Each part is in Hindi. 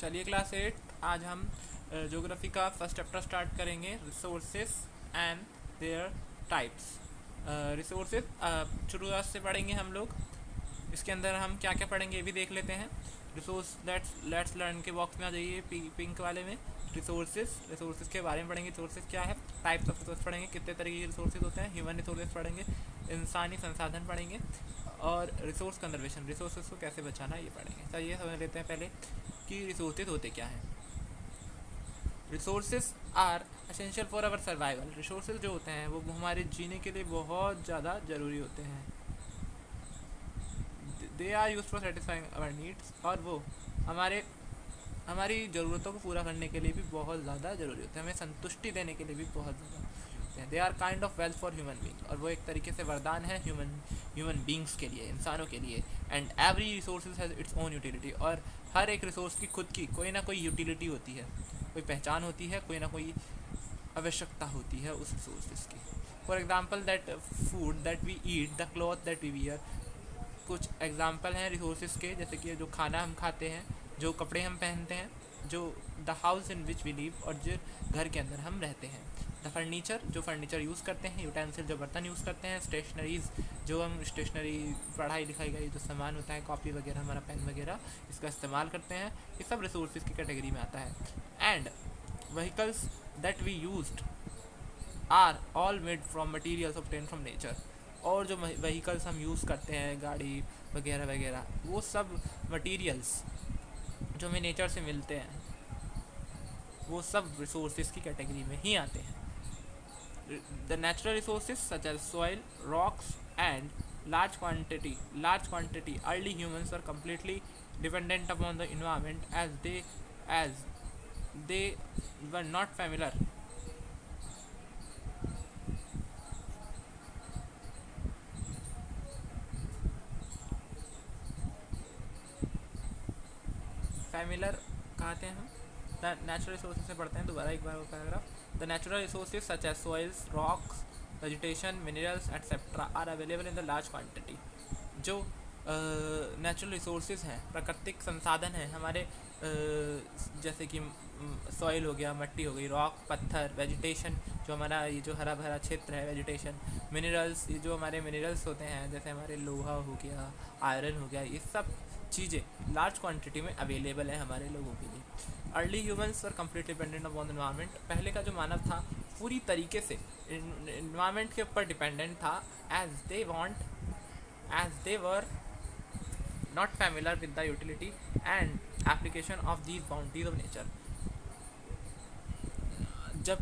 चलिए क्लास 8 आज हम ज्योग्राफी का फर्स्ट चैप्टर स्टार्ट करेंगे, resources and there types. Resources शुरुआत से पढ़ेंगे हम लोग। इसके अंदर हम क्या क्या पढ़ेंगे ये भी देख लेते हैं। रिसोर्स लेट्स लर्न के बॉक्स में आ जाइए, पिंक वाले में। रिसोर्सेज के बारे में पढ़ेंगे। रिसोर्सेज क्या है, टाइप्स ऑफ रिसोर्स पढ़ेंगे, कितने तरीके के रिसोर्सेज होते हैं। ह्यूमन रिसोर्सेज पढ़ेंगे, इंसानी संसाधन पढ़ेंगे, और रिसोर्स कंजर्वेशन, रिसोर्सेज को कैसे बचाना ये पढ़ेंगे। चलिए समझ लेते हैं पहले कि रिसोर्सेज होते क्या हैं। Resources are essential for our survival. Resources जो होते हैं वो हमारे जीने के लिए बहुत ज़्यादा ज़रूरी होते हैं। They are use for satisfying our needs, और वो हमारी ज़रूरतों को पूरा करने के लिए भी बहुत ज़्यादा ज़रूरी होते हैं, हमें संतुष्टि देने के लिए भी बहुत ज़्यादा होते हैं। They are kind of wealth for human being, और वो एक तरीके से वरदान है ह्यूमन बींग्स के लिए, इंसानों के लिए। And every resource has its own utility, और हर एक रिसोर्स की खुद की कोई ना कोई यूटिलिटी होती है, कोई पहचान होती है, कोई ना कोई आवश्यकता होती है उस रिसोर्सेज की। For example that food that we eat, the cloth that we wear. कुछ एग्जाम्पल हैं रिसोर्सेज के, जैसे कि जो खाना हम खाते हैं, जो कपड़े हम पहनते हैं, जो the house in which we live, और जो घर के अंदर हम रहते हैं। द फर्नीचर, जो फर्नीचर यूज़ करते हैं। यूटेंसिल, जो बर्तन यूज़ करते हैं। स्टेशनरीज, जो हम स्टेशनरी पढ़ाई लिखाई का जो सामान होता है, कॉपी वगैरह, हमारा पेन वगैरह, इसका इस्तेमाल करते हैं। ये सब रिसोर्सेज की कैटेगरी में आता है। And vehicles that we used are all made from materials obtain from nature. और जो व्हीकल्स हम यूज़ करते हैं, गाड़ी वगैरह वगैरह, वो सब मटीरियल्स जो हमें नेचर से मिलते हैं, वो सब रिसोर्सेज की कैटेगरी में ही आते हैं। The natural resources such as soil, rocks and large quantity early humans were completely dependent upon the environment as they were not familiar कहते हैं हम। द नेचुरल रिसोर्सेज से पढ़ते हैं दोबारा एक बार वो paragraph. The natural resources such as soils, rocks, vegetation, minerals etcetera are available in the large quantity. जो नेचुरल रिसोर्सेज हैं, प्राकृतिक संसाधन हैं हमारे, जैसे कि सॉइल हो गया, मिट्टी हो गई, रॉक पत्थर, वेजिटेशन जो हमारा ये जो हरा भरा क्षेत्र है, वेजिटेशन, मिनरल्स ये जो हमारे मिनरल्स होते हैं, जैसे हमारे लोहा हो गया, आयरन हो गया, ये सब चीज़ें लार्ज क्वांटिटी में अवेलेबल है हमारे लोगों के लिए। Early humans were completely dependent upon the environment. पहले का जो मानव था पूरी तरीके से एनवायरनमेंट के ऊपर डिपेंडेंट था, as they were not familiar with the utility and application of these bounties of nature। जब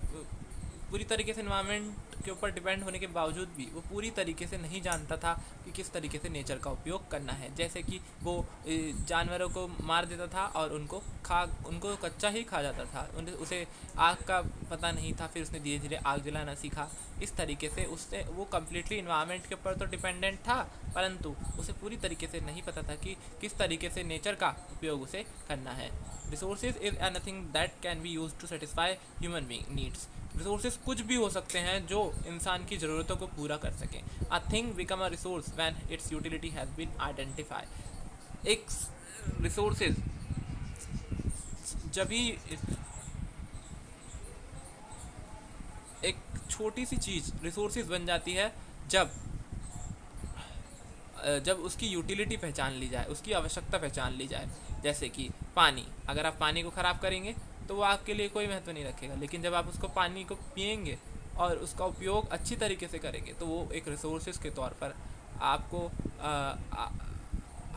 पूरी तरीके से एनवायरनमेंट के ऊपर डिपेंड होने के बावजूद भी वो पूरी तरीके से नहीं जानता था कि किस तरीके से नेचर का उपयोग करना है। जैसे कि वो जानवरों को मार देता था और उनको कच्चा ही खा जाता था। उसे आग का पता नहीं था, फिर उसने धीरे धीरे आग जलाना सीखा। इस तरीके से उससे वो कम्प्लीटली इन्वायरमेंट के ऊपर तो डिपेंडेंट था, परंतु उसे पूरी तरीके से नहीं पता था कि किस तरीके से नेचर का उपयोग उसे करना है। Resources is anything that can be use to satisfy human being needs. Resources कुछ भी हो सकते हैं जो इंसान की ज़रूरतों को पूरा कर सकें। A thing become a resource when its utility has been identified. एक रिसोर्सेज जब ही एक छोटी सी चीज़ रिसोर्सेज बन जाती है जब उसकी यूटिलिटी पहचान ली जाए, उसकी आवश्यकता पहचान ली जाए। जैसे कि पानी, अगर आप पानी को ख़राब करेंगे तो वो आपके लिए कोई महत्व नहीं रखेगा, लेकिन जब आप उसको पानी को पिएंगे और उसका उपयोग अच्छी तरीके से करेंगे तो वो एक रिसोर्सेज के तौर पर आपको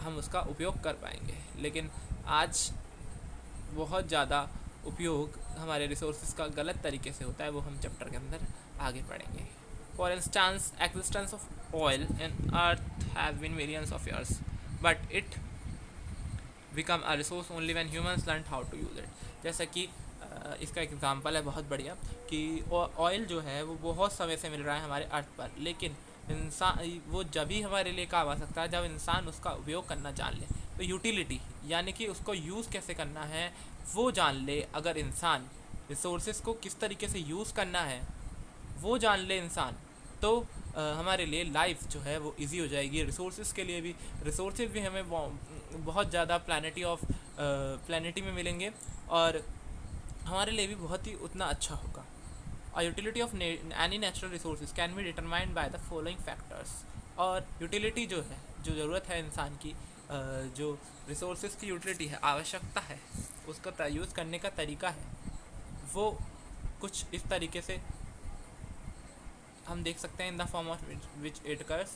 हम उसका उपयोग कर पाएंगे। लेकिन आज बहुत ज़्यादा उपयोग हमारे रिसोर्सेज का गलत तरीके से होता है, वो हम चैप्टर के अंदर आगे पढ़ेंगे। For instance, existence of oil in earth have been millions of years, but it become a resource only when humans learn how to use it. जैसा कि इसका एग्जांपल है बहुत बढ़िया कि ऑयल जो है वो बहुत समय से मिल रहा है हमारे अर्थ पर, लेकिन इंसान वो जब ही हमारे लिए काम आ सकता है जब इंसान उसका उपयोग करना जान ले। तो यूटिलिटी यानी कि उसको यूज़ कैसे करना है वो जान ले। अगर इंसान रिसोर्सेज को किस तरीके से यूज़ करना है वो जान ले इंसान, तो हमारे लिए लाइफ जो है वो इजी हो जाएगी। रिसोर्सेज के लिए भी, रिसोर्सेज भी हमें बहुत ज़्यादा प्लानिटी में मिलेंगे और हमारे लिए भी बहुत ही उतना अच्छा होगा। Utility of any natural resources can be determined by the following factors. और यूटिलिटी जो है, जो ज़रूरत है इंसान की, जो रिसोर्सेज की यूटिलिटी है, आवश्यकता है, उसका यूज़ करने का तरीका है, वो कुछ इस तरीके से हम देख सकते हैं। In the form of which it occurs,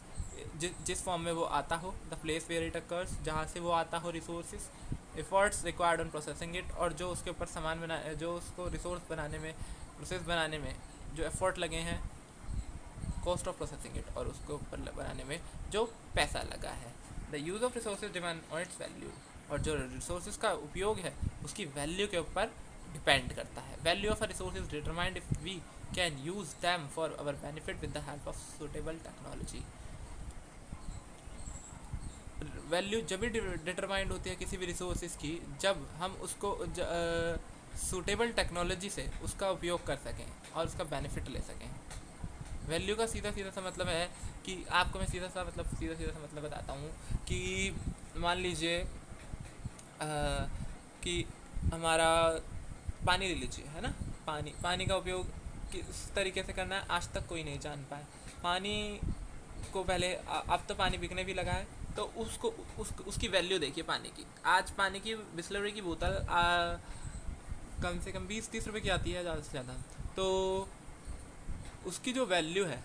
जिस फॉर्म में वो आता हो, the place where it occurs, जहाँ से वो आता हो resources, efforts required on processing it, और जो उसके ऊपर सामान जो उसको रिसोर्स बनाने में, प्रोसेस बनाने में जो एफर्ट लगे हैं, कॉस्ट ऑफ प्रोसेसिंग इट, और उसको ऊपर बनाने में जो पैसा लगा है। The use of resources depend on it's value, और जो रिसोर्सेज का उपयोग है उसकी वैल्यू के ऊपर डिपेंड करता है। Value of a resource is determined if we can use them for our benefit with the help of suitable technology. Value जब भी डिटरमाइंड होती है किसी भी रिसोर्सेज की, जब हम उसको सूटेबल टेक्नोलॉजी से उसका उपयोग कर सकें और उसका बेनिफिट ले सकें। वैल्यू का सीधा सा मतलब है कि आपको मैं सीधा सा मतलब बताता हूँ कि मान लीजिए कि हमारा पानी ले लीजिए, है ना। पानी का उपयोग किस तरीके से करना है आज तक कोई नहीं जान पाए। पानी को पहले, अब तो पानी बिकने भी लगा है, तो उसकी वैल्यू देखिए पानी की। आज पानी की बिस्लरी की बोतल कम से कम 20-30 रुपए की आती है ज़्यादा से ज़्यादा। तो उसकी जो वैल्यू है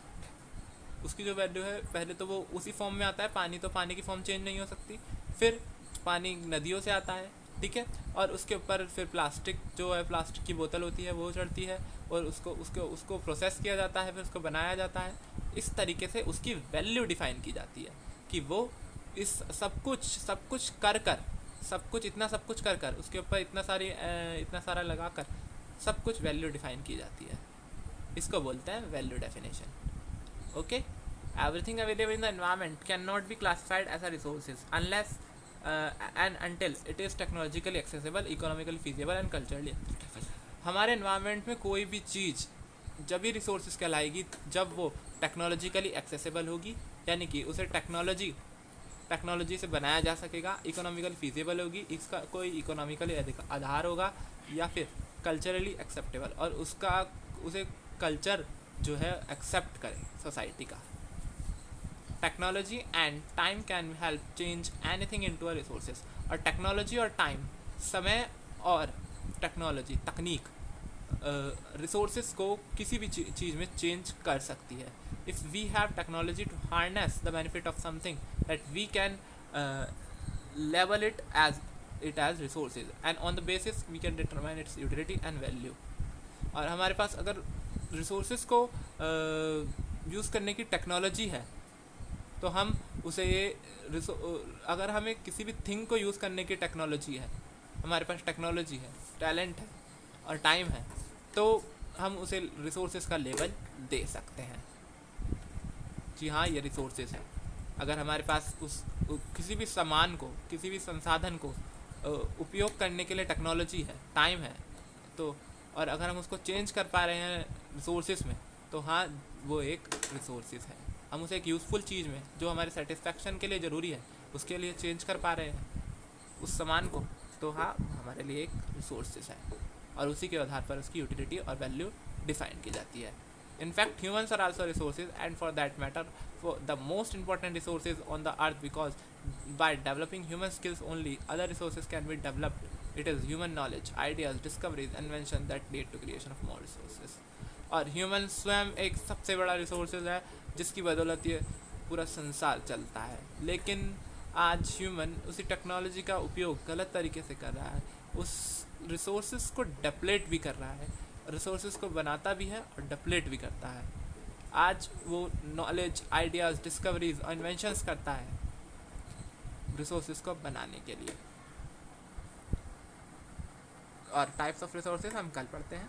पहले तो वो उसी फॉर्म में आता है पानी, तो पानी की फॉर्म चेंज नहीं हो सकती। फिर पानी नदियों से आता है, ठीक है, और उसके ऊपर फिर प्लास्टिक जो है, प्लास्टिक की बोतल होती है वो चढ़ती है, और उसको प्रोसेस किया जाता है, फिर उसको बनाया जाता है। इस तरीके से उसकी वैल्यू डिफ़ाइन की जाती है कि वो इस सब कुछ इतना सब कुछ कर उसके ऊपर इतना सारा लगा कर सब कुछ वैल्यू डिफ़ाइन की जाती है। इसको बोलते हैं value definition. Okay, everything available in the environment can not be classified as a resources unless and until it is technologically accessible, economically feasible and culturally acceptable. हमारे एनवायरनमेंट में कोई भी चीज़ जब भी रिसोर्सेज कहलाएगी जब वो टेक्नोलॉजिकली एक्सेसिबल होगी, यानी कि उसे टेक्नोलॉजी से बनाया जा सकेगा, इकोनॉमिकल फीजिबल होगी, इसका कोई इकोनॉमिकली आधार होगा, या फिर कल्चरली एक्सेप्टेबल, और उसे कल्चर जो है एक्सेप्ट करे सोसाइटी का। Technology and time can help change anything into a resources. और टेक्नोलॉजी और टाइम, समय और टेक्नोलॉजी, तकनीक रिसोर्सेज को किसी भी चीज़ में चेंज कर सकती है। If we have technology to harness the benefit of something that we can level it as resources and on the basis we can determine its utility and value. और हमारे पास अगर रिसोर्सेज को यूज़ करने की टेक्नोलॉजी है तो हम उसे अगर हमें किसी भी थिंग को यूज़ करने की टेक्नोलॉजी है, हमारे पास टेक्नोलॉजी है, टैलेंट है और टाइम है, तो हम उसे रिसोर्सेज का लेवल दे सकते हैं। जी हाँ, ये रिसोर्सेज है। अगर हमारे पास किसी भी सामान को, किसी भी संसाधन को उपयोग करने के लिए टेक्नोलॉजी है, टाइम है, तो और अगर हम उसको चेंज कर पा रहे हैं रिसोर्सेज में, तो हाँ वो एक रिसोर्सेज है। हम उसे एक यूज़फुल चीज़ में जो हमारे सेटिस्फैक्शन के लिए ज़रूरी है उसके लिए चेंज कर पा रहे हैं उस सामान को, तो हाँ हमारे लिए एक रिसोर्सेज है, और उसी के आधार पर उसकी यूटिलिटी और वैल्यू डिफाइन की जाती है। In fact, humans are also resources, and for that matter, for the most important resources on the earth, because by developing human skills only, other resources can be developed. It is human knowledge, ideas, discoveries, inventions that lead to creation of more resources. और human स्वयं एक सबसे बड़ा resources है जिसकी बदौलत ये पूरा संसार चलता है। लेकिन आज ह्यूमन उसी टेक्नोलॉजी का उपयोग गलत तरीके से कर रहा है, उस रिसोर्सेज को डिप्लेट भी कर रहा है, रिसोर्सेज को बनाता भी है और डिप्लेट भी करता है। आज वो नॉलेज, आइडियाज़, डिस्कवरीज और इन्वेंशंस करता है रिसोर्सेज को बनाने के लिए। और टाइप्स ऑफ रिसोर्सेज हम कल पढ़ते हैं।